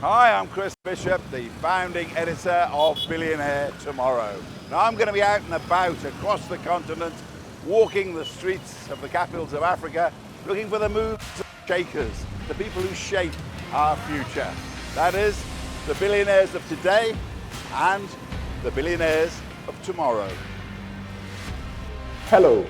Hi, I'm Chris Bishop, the founding editor of Billionaire Tomorrow. Now, I'm going to be out and about across the continent, walking the streets of the capitals of Africa, looking for the moves and shakers, the people who shape our future. That is, the billionaires of today and the billionaires of tomorrow. Hello,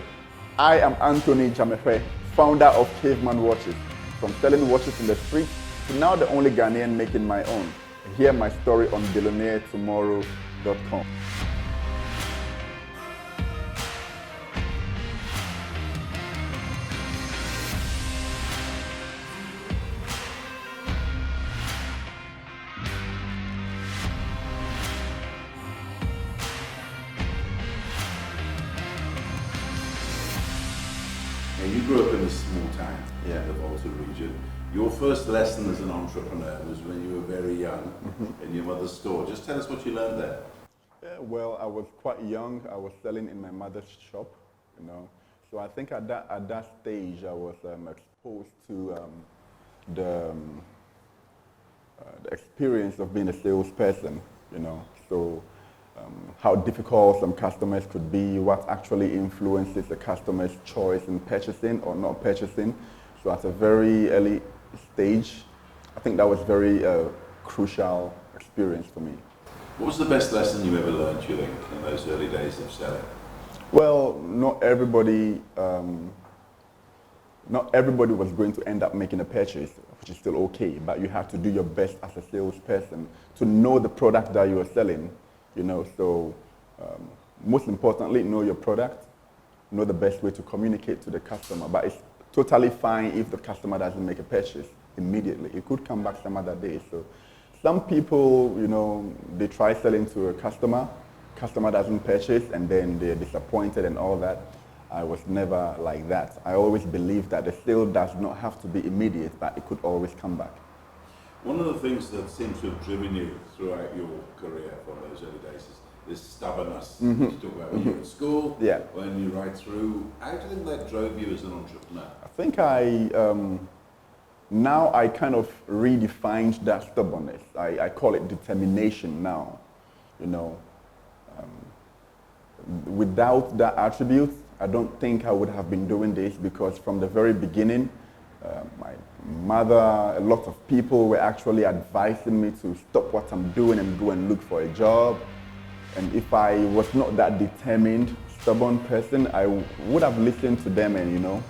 I am Anthony Jamefe, founder of Caveman watches. From selling watches in the streets to now the only Ghanaian making my own. Hear my story on billionairetomorrow.com. Now, you grew up in a small town Yeah. in the Volta region. Your first lesson as an entrepreneur was when you were very young in your mother's store. Just tell us what you learned there. Yeah, well, I was quite young. I was selling in my mother's shop, you know. So I think at that stage, I was exposed to the experience of being a salesperson, you know. So how difficult some customers could be, what actually influences the customer's choice in purchasing or not purchasing. So at a very early stage, I think that was very crucial experience for me. What was the best lesson you ever learned, you think, in those early days of selling? Well, not everybody was going to end up making a purchase, which is still okay, but you have to do your best as a salesperson to know the product that you are selling, you know. So most importantly, know your product, know the best way to communicate to the customer. But it's totally fine if the customer doesn't make a purchase immediately. It could come back some other day. So some people, you know, they try selling to a customer doesn't purchase, and then they're disappointed and all that. I was never like that. I always believed that the sale does not have to be immediate, but it could always come back. One of the things that seems to have driven you throughout your career from those early days is this stubbornness. You talk about when you were at school, Yeah. when you right through. How do you think that drove you as an entrepreneur? I think now I kind of redefined that stubbornness. I call it determination now, you know. Without that attribute, I don't think I would have been doing this, because from the very beginning, my mother, a lot of people were actually advising me to stop what I'm doing and go and look for a job. And if I was not that determined, stubborn person, I would have listened to them and, you know,